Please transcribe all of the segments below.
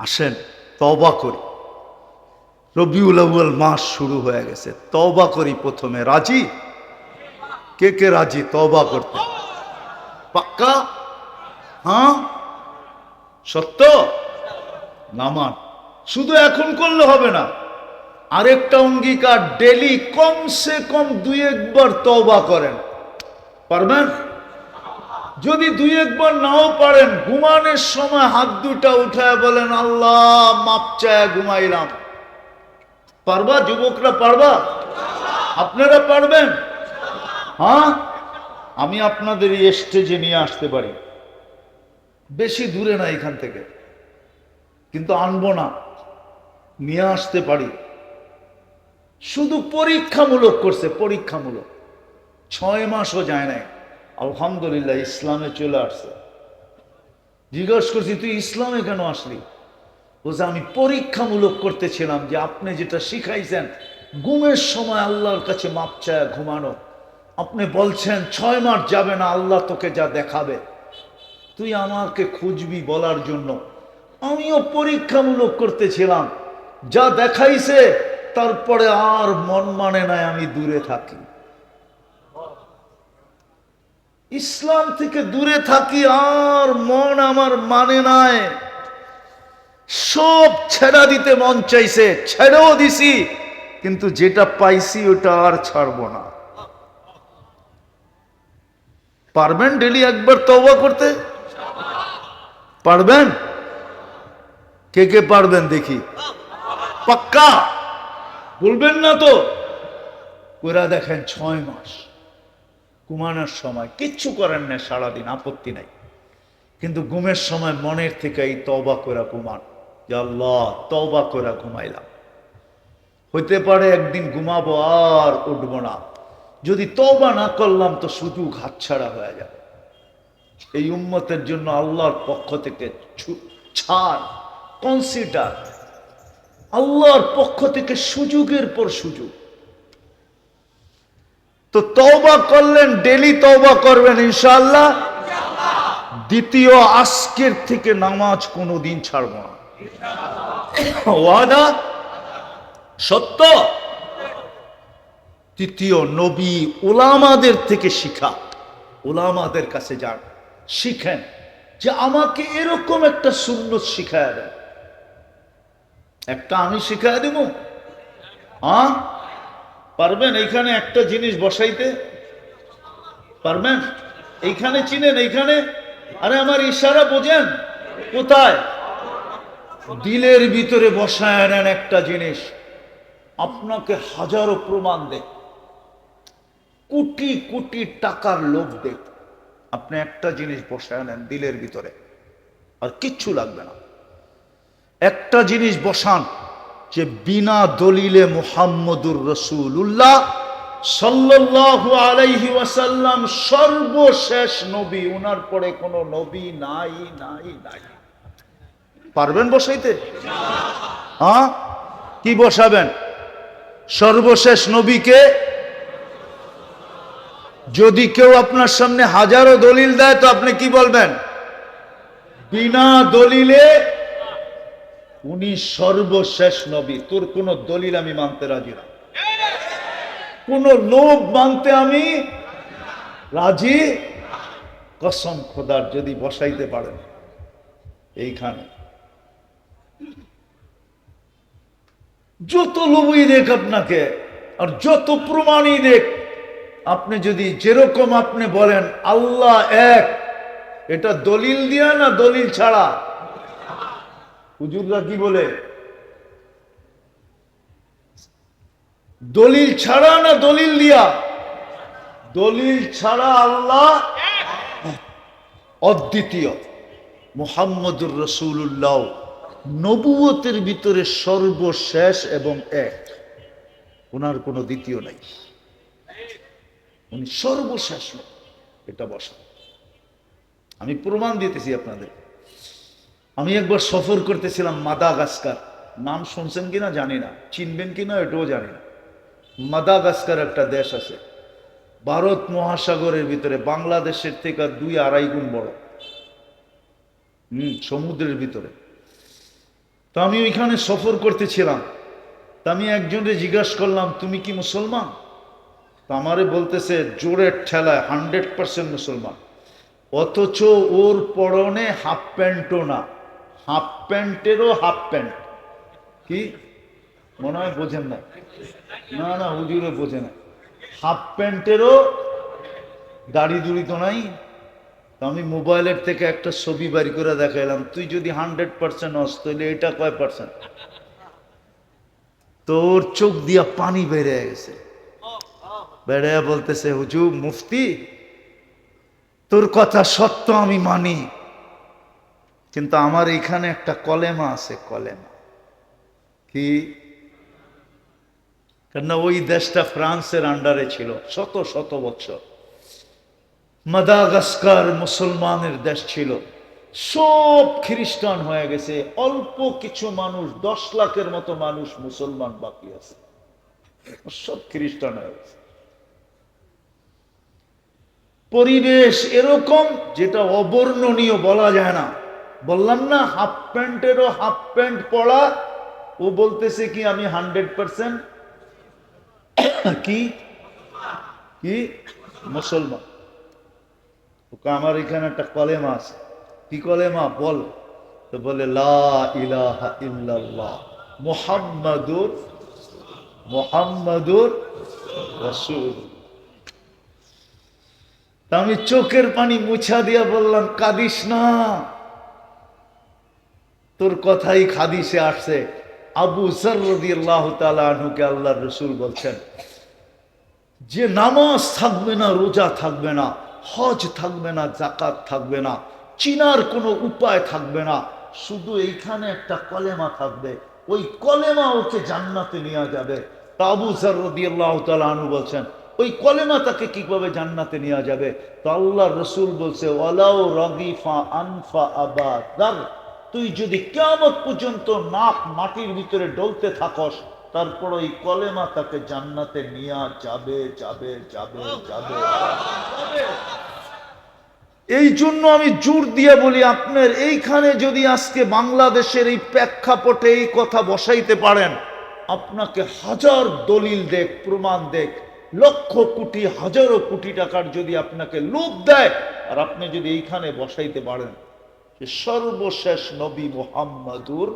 আসেন তওবা করি। রবিউল আউয়াল মাস শুরু হয়ে গেছে, তওবা করি। প্রথমে রাজি? কে কে রাজি তওবা করতে? পাক্কা? হ্যাঁ, সত্য? নামান শুধু এখন করলে হবে না, আরেকটা অঙ্গীকার, ডেলি কমসে কম 2-1 বার তওবা করেন। পারবেন? যদি 2-1 বার নাও পারেন, ঘুমানোর সময় হাত দুটা উঠায় বলেন আল্লাহ মাপ চায় ঘুমাইলাম। পারবা যুবকরা? পারবা? আপনারা পারবেন? হ্যাঁ, আমি আপনাদের এই স্টেজে নিয়ে আসতে পারি, বেশি দূরে না এখান থেকে, কিন্তু আনবো না, নিয়ে আসতে পারি। শুধু পরীক্ষামূলক করছে, পরীক্ষামূলক। 6 মাসও যায় নাই, আলহামদুলিল্লাহ ইসলামে চলে আসছে। জিজ্ঞেস করছি তুই ইসলামে কেন আসলি? বলছে আমি পরীক্ষামূলক করতেছিলাম যে আপনি যেটা শিখাইছেন ঘুমের সময় আল্লাহর কাছে মাপ চায় ঘুমানো, আপনি বলছেন 6 মাস যাবে না আল্লাহ তোকে যা দেখাবে, তুই আমাকে খুঁজবি বলার জন্য আমিও পরীক্ষামূলক করতেছিলাম, যা দেখাইছে তারপরে আর মন মানে নাই, আমি দূরে থাকি, ইসলাম থেকে দূরে থাকি, আর মন আমার মানে নাই। সব ছেড়া দিতে মন চাইছে, ছেড়েও দিছি, কিন্তু যেটা পাইছি ওটা আর ছাড়বো না। পারবেন ডেলি 1 বার তওবা করতে? পারবেন? কে কে পারবেন দেখি? পাক্কা? বলবেন না তো? ওরা দেখেন 6 মাস ঘুমানোর সময় কিচ্ছু করেন না, সারাদিন আপত্তি নাই, কিন্তু ঘুমের সময় মনের থেকে এই তওবা করে ঘুমান যে আল্লাহ তওবা করে ঘুমাইলাম। হইতে পারে একদিন ঘুমাবো আর উঠবো না, যদি তওবা না করলাম তো সুযোগ হাতছাড়া হয়ে যাবে। এই উম্মতের জন্য আল্লাহর পক্ষ থেকে ছাড়, কনসিডার, আল্লাহর পক্ষ থেকে সুযোগের পর সুযোগ। তো তওবা করলেন, ডেলি তওবা করবেন ইনশাআল্লাহ। দ্বিতীয়, আজকের থেকে নামাজ কোনোদিন ছাড়ব না, ওয়াদা? সত্য? তৃতীয়, নবী উলামাদের থেকে শিখা, উলামাদের কাছে যান, শিখেন যে আমাকে এরকম একটা সুন্নত শিখায় দেন, একটা আমি শিখায় দেব। হ্যাঁ, পারবেন? এইখানে একটা জিনিস বসাইতে পারবেন? এইখানে চিনেন? এইখানে, আরে আমার ইশারা বোঝেন? কোথায়? দিলের ভিতরে বসায় নেন একটা জিনিস, আপনাকে হাজারো প্রমাণ দেখ, কোটি কোটি টাকার লোভ দেখ, আপনি একটা জিনিস বসায় নেন দিলের ভিতরে, আর কিচ্ছু লাগবে না। একটা জিনিস বসান যে বিনা দলিলে মুহাম্মদুর রাসূলুল্লাহ সাল্লাল্লাহু আলাইহি ওয়াসাল্লাম সর্বশেষ নবী, ওনার পরে কোনো নবী নাই নাই নাই। পারবেন বসাইতে? হ্যাঁ, কি বসাবেন? সর্বশেষ নবীকে। যদি কেউ আপনার সামনে হাজারো দলিল দেয় তো আপনি কি বলবেন? বিনা দলিলে উনি সর্বশেষ নবী, তোর কোন দলিল আমি মানতে রাজি না, কোন লোভ মানতে আমি রাজি। কসম খোদার, যদি বসাইতে পারেন এইখানে, যত লোভই দেখ আপনাকে আর যত প্রমাণই দেখ, আপনি যদি যেরকম আপনি বলেন আল্লাহ এক, এটা দলিল দিয়া না দলিল ছাড়া? হুজুররা কি বলে? দলিল ছাড়া না দলিল দিয়া? দলিল ছাড়া আল্লাহ অদ্বিতীয়, মুহাম্মদুর রাসূলুল্লাহ নবুয়তের ভিতরে সর্বশেষ এবং এক, ওনার কোনো দ্বিতীয় নাই, উনি সর্বশেষ। এটা বসা, আমি প্রমাণ দিতেছি আপনাদের। আমি একবার সফর করতেছিলাম মাদাগাস্কার, নাম শুনছেন কিনা জানি না, চিনবেন কিনা এটাও জানি না। মাদাগাস্কার একটা দেশ আছে ভারত মহাসাগরের ভিতরে, বাংলাদেশের থেকে 2-2.5 গুণ বড়, সমুদ্রের ভিতরে। তো আমি ওইখানে সফর করতেছিলাম, তা আমি একজনকে জিজ্ঞাসা করলাম তুমি কি মুসলমান? তো আমারে বলতেছে জোরের ঠেলায় 100% মুসলমান, অথচ ওর পরনে হাফ প্যান্টও না, হাফ প্যান্টেরও হাফ প্যান্ট। কি মনে হয় বোঝেন না? না না, হুজুরে বোঝে না। হাফ প্যান্টেরও দাড়ি দুড়ি তো নাই। তো আমি মোবাইলের থেকে একটা ছবি বাড়ি করে দেখাইলাম, তুই যদি 100% হস তাহলে এটা কয় পার্সেন্ট? তোর চোখ দিয়া পানি বেড়ে গেছে। বেড়ে বলতেছে হুজুর মুফতি, তোর কথা সত্য আমি মানি, কিন্তু আমার এখানে একটা কলেমা আছে। কলেমা কি? কেননা ওই দেশটা ফ্রান্সের আন্ডারে ছিল শত শত বছর। মাদাগাস্কার মুসলমানের দেশ ছিল, সব খ্রিস্টান হয়ে গেছে, অল্প কিছু মানুষ 10 লাখের মতো মানুষ মুসলমান বাকি আছে, সব খ্রিস্টান হয়ে গেছে। পরিবেশ এরকম যেটা অবর্ণনীয়, বলা যায় না। বললাম না হাফ প্যান্টেরও হাফ প্যান্ট পরা, ও বলতেছে কি আমি 100% কি কি মুসলমান। ওকে আমার এখানে একটা কলেমা আছে। কি কলেমা বল? তো বলে লা ইলাহা ইল্লাল্লাহ মুহাম্মাদুর মুহাম্মাদুর রাসূল। আমি চোখের পানি মুছা দিয়া বললাম কাঁদিস না, তোর কথাই হাদিসে আসছে। আবু যর রাদিয়াল্লাহু তাআলা আনহুকে আল্লাহর রাসূল বলছেন যে নামাজ থাকবে না, রোজা থাকবে না, হজ থাকবে না, যাকাত থাকবে না, চিনার কোনো উপায় থাকবে না, শুধু এইখানে একটা কলেমা থাকবে, ওই কলেমা ওকে জান্নাতে নিয়ে যাবে। তা আবু যর রাদিয়াল্লাহু তাআলা আনহু বলছেন ওই কলেমা তাকে কিভাবে জান্নাতে নিয়ে যাবে? তো আল্লাহর রাসূল বলছে ওয়ালাউ রাগিফা আনফা আবা যর, তুই যদি কিয়ামত পর্যন্ত নাক মাটির ভিতরে ডলতে থাকস, তারপর ওই কলেমা তাকে জান্নাতে নিয়ে যাবে যাবে যাবে যাবে। এই জন্য আমি জোর দিয়ে বলি, আপনার এইখানে যদি আজকে বাংলাদেশের এই প্রেক্ষাপটে এই কথা বসাইতে পারেন, আপনাকে হাজার দলিল দেখ, প্রমাণ দেখ, লক্ষ কোটি হাজারো কোটি টাকার যদি আপনাকে লোভ দেয়, আর আপনি যদি এইখানে বসাইতে পারেন যে সর্বশেষ নবী মুহাম্মাদুর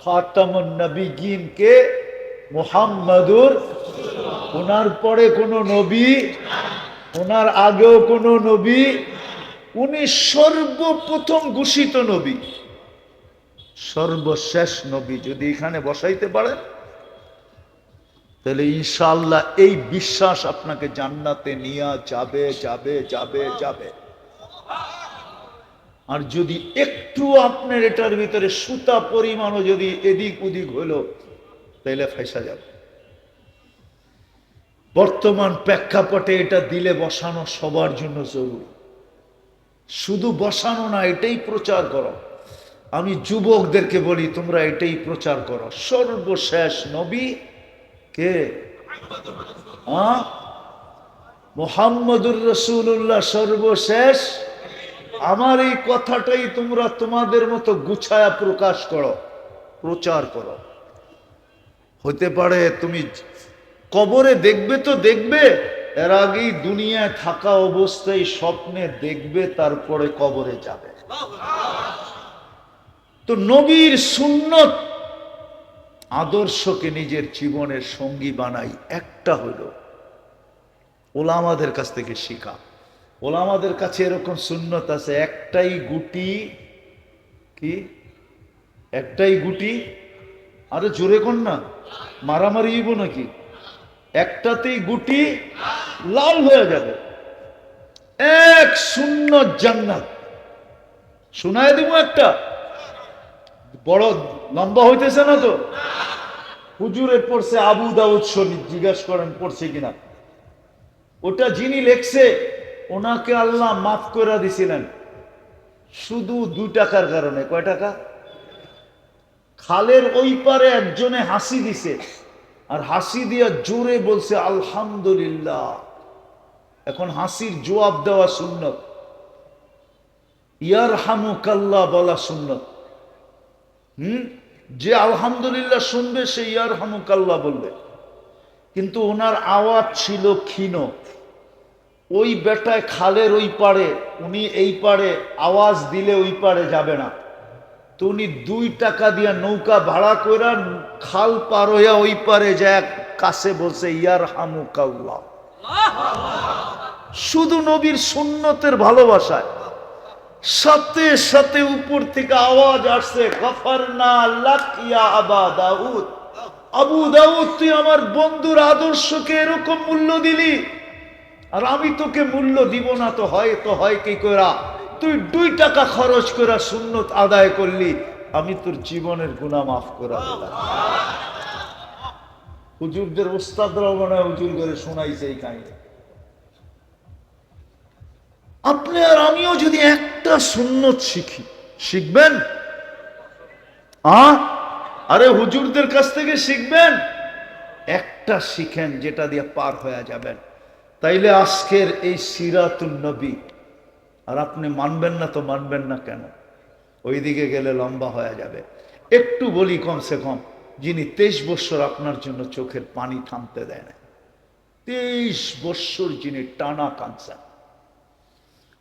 খাতামুন নবিয়্যিন কে মুহাম্মাদুর, ওনার পরে কোন নবী, ওনার আগেও কোন নবী, উনি সর্বপ্রথম ঘোষিত নবী, সর্বশেষ নবী। যদি এখানে বসাইতে পারেন তাহলে ইনশাআল্লাহ এই বিশ্বাস আপনাকে জান্নাতে নিয়ে যাবে যাবে যাবে যাবে। আর যদি একটু আপনার এটার ভিতরে সুতা পরিমাণও যদি এদিক ওদিক হলো, তাহলে ফাঁসা যাবে। বর্তমান প্রেক্ষাপটে এটা দিলে বসানো সবার জন্য জরুরি। শুধু বসানো না, এটাই প্রচার করো। আমি যুবকদেরকে বলি তোমরা এটাই প্রচার করো, সর্বশেষ নবী কে? মুহাম্মদুর রাসূলুল্লাহ সর্বশেষ। আমার এই কথাটাই তোমরা তোমাদের মতো গুছায়া প্রকাশ করো, প্রচার করো। হতে পারে তুমি কবরে দেখবে তো দেখবে, এর আগেই দুনিয়ায় থাকা অবস্থায় স্বপ্নে দেখবে, তারপরে কবরে যাবে। তো নবীর সুন্নত আদর্শকে নিজের জীবনের সঙ্গী বানাই, একটা হলো ওলামাদের কাছ থেকে শিখা। ওলামাদের কাছে এরকম সুন্নত আছে, একটাই গুটি, কি একটাই গুটি, আরে জোরে কোন না, মারামারি হইব নাকি? একটাতেই গুটি লাল হয়ে যাবে, এক সুন্নত জান্নাত। শোনায় দিব একটা, বড় লম্বা হইতেছে না তো? হুজুরে পড়ছে আবু দাউদ শরীফ, জিজ্ঞাসা করেন পড়ছে কিনা। ওটা যিনি লেখছে ওনাকে আল্লাহ মাফ করে দিছিলেন শুধু 2 টাকার কারণে। কয় টাকা? খালের ওই পারে একজনে হাসি দিছে, আর হাসি দিয়া জোরে বলছে আলহামদুলিল্লাহ। এখন হাসির জবাব দেওয়া সুন্নত, ইয়ারহামুকাল্লাহ বলা সুন্নত। যে আলহামদুলিল্লাহ শুনবে সে ইয়ারহামুকাল্লাহ বলবে, কিন্তু ওনার আওয়াজ ছিল ক্ষীণ। ওই বেটায় খালের ওই পারে, উনি এই পারে আওয়াজ দিলে ওই পারে যাবে না, তো উনি 2 টাকা দিয়া নৌকা ভাড়া কইরা খাল পার হইয়া ওই পারে যায় কাছে বলছে ইয়ারহামুকাল্লাহ, শুধু নবীর সুন্নতের ভালোবাসায়। সাথে সাথে উপর থেকে আওয়াজ আসছে, গফরনা লাক ইয়া আবা দাউদ, আবু দাউদ তুই আমার বন্ধুর আদর্শকে এরকম মূল্য দিলি, আর আমি তোকে মূল্য দিব না তো হয় কি করা, তুই 2 টাকা খরচ করা সুন্নত আদায় করলি, আমি তোর জীবনের গুনাহ মাফ করে দিলাম। হুজুরদের উস্তাদরাও মনে হয় হুজুর করে শোনাইছে এই কাহিনী। আপনি আর আমিও যদি একটা সুন্নত শিখবেন, আরে হুজুরদের কাছ থেকে শিখবেন, একটা শিখেন যেটা দিয়ে পার হয়ে যাবেন, তাইলে আজকের এই সিরাতুন নবী। আর আপনি মানবেন না তো মানবেন না কেন, ওইদিকে গেলে লম্বা হয়ে যাবে। একটু বলি, কমসে কম যিনি 23 বছর আপনার জন্য চোখের পানি থামতে দেয় না, 23 বছর যিনি টানা কাঁদছেন।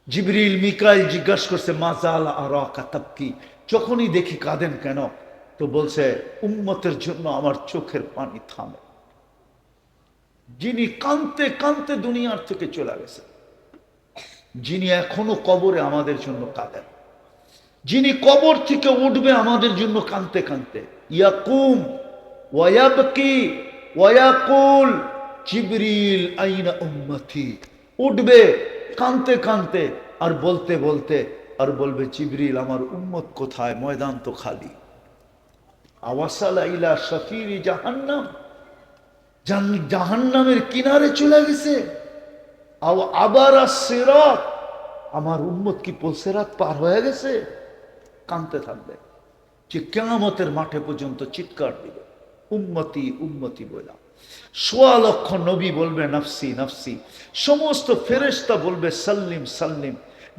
জিবরিল মিকাইল জিজ্ঞাসা করছে মাজাল আরাকা তাবকি, যখনই দেখি কাঁদেন কেন, তো বলছে উম্মতের জন্য আমার চোখের পানি থামে। যিনি কাঁদতে কাঁদতে দুনিয়ার থেকে চলে গেছে, যিনি এখনো কবরে আমাদের জন্য কাঁদেন, যিনি কবর থেকে উঠবে আমাদের জন্য কাঁদতে কাঁদতে, ইয়াকুম ওয়ায়াবকি ওয়ায়াকুল জিবরিল আইনা উম্মতি, উঠবে কাঁদতে কাঁদতে আর বলতে বলতে আর বলবে জিবরিল আমার উম্মত কোথায়, ময়দান তো খালি। আওয়াসালা ইলা শাফিরি জাহান্নাম, জাহান্নামের কিনারে চলে গেছে। আবার সিরাত, আমার উম্মত কি পুলসিরাত পার হয়ে গেছে, কাঁদতে থাকবে, যে কিয়ামতের মাঠে পর্যন্ত চিৎকার দিবে উম্মতি উম্মতি বলা। 1.25 লক্ষ নবী বলবে নফসি নফসি, সমস্ত ফেরেশতা বলবে সাল্লিম সাল্লিম,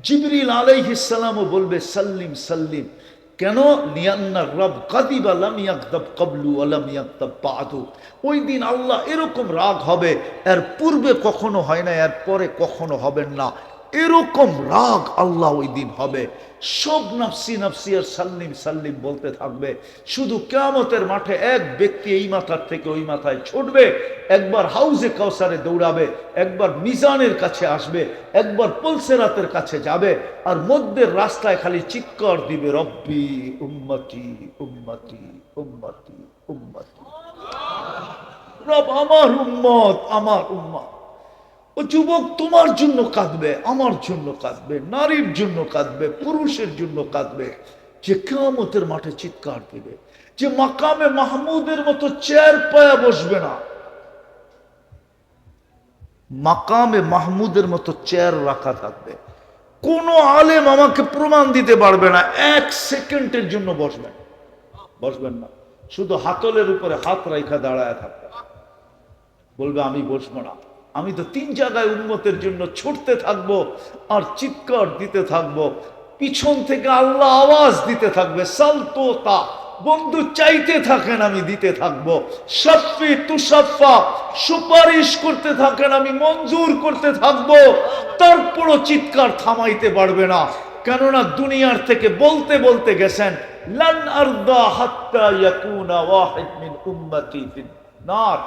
জিবরিল আলাইহিস সালামও বলবে সাল্লিম সাল্লিম। কেন? লিয়ান্না রব কাদিবা লাম ইয়াকদাব ক্বাবলু ওয়া লাম ইয়াকদাব বাদু। ওই দিন আল্লাহ এরকম রাগ হবে, এর পূর্বে কখনো হয় না, এর পরে কখনো হবেন না, এরকম রাগ আল্লাহ ওই দিন হবে। সব নফসি নফসি আর সাল্লিম সাল্লিম বলতে থাকবে। শুধু কিয়ামতের মাঠে এক ব্যক্তি এই মাথার থেকে ওই মাথায় ছুটবে, একবার হাউজে কাউসারে দৌড়াবে, একবার মিজানের কাছে আসবে, একবার পুলসিরাতের কাছে যাবে, আর মধ্যের রাস্তায় খালি চিৎকার দিবে রব্বি উম্মতি উম্মতি উম্মতি উম্মতি, রব আমার উম্মত আমার উম্মত। ও যুবক তোমার জন্য কাঁদবে, আমার জন্য কাঁদবে, নারীর জন্য কাঁদবে, পুরুষের জন্য কাঁদবে, যে কিয়ামতের মাঠে চিৎকার দিবে, যে মাকামে মাহমুদের মতো চেয়ার পায়া বসবে না, মাকামে মাহমুদের মতো চেয়ার রাখা থাকবে। কোন আলেম আমাকে প্রমাণ দিতে পারবে না 1 সেকেন্ডের জন্য বসবেন না, শুধু হাতলের উপরে হাত রাখা দাঁড়ায় থাকবে, বলবে আমি বসবো না। আমি তো 3 জায়গায় উম্মতের জন্য ছুটতে থাকবো আর চিৎকার দিতে থাকবো, পিছন থেকে আল্লাহ আওয়াজ দিতে থাকবে সালতোতা, বন্ধু চাইতে থাকেন আমি দিতে থাকবো, শাফি তুশাফা সুপারিশ করতে থাকেন আমি মঞ্জুর করতে থাকবো, তারপরও চিৎকার থামাইতে পারবে না। কেননা দুনিয়ার থেকে বলতে বলতে গেছেন লান আরদা হাত্তা ইয়াকুনা ওয়াহিদ মিন উম্মতি ফিন নার,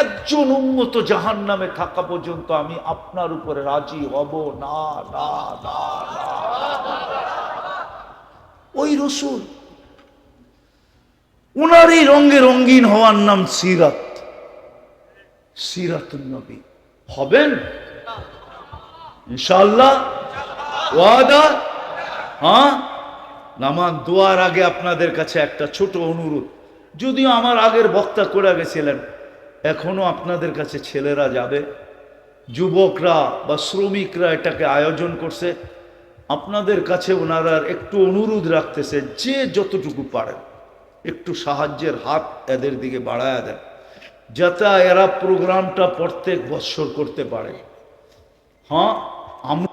একজন উম্মত জাহান্নামে থাকা পর্যন্ত আমি আপনার উপরে রাজি হব না না না না। ওই রাসূল, উনারই রঙে রঙিন হওয়ার নাম সিরাত, সিরাতুন নবী। হবেন ইনশাআল্লাহ, ওয়াদা? হ্যাঁ। নামাজ দোয়ার আগে আপনাদের কাছে একটা ছোট অনুরোধ, যদিও আমার আগের বক্তা করে গেছিলেন, এখনো আপনাদের কাছে ছেলেরা যাবে, যুবকরা বা শ্রমিকরা এটাকে আয়োজন করছে, আপনাদের কাছে ওনারা একটু অনুরোধ রাখতেছে, যে যতটুকু পারেন একটু সাহায্যের হাত এদের দিকে বাড়ায়া দেন, যাতে এরা প্রোগ্রামটা প্রত্যেক বৎসর করতে পারে। হ্যাঁ, আমরা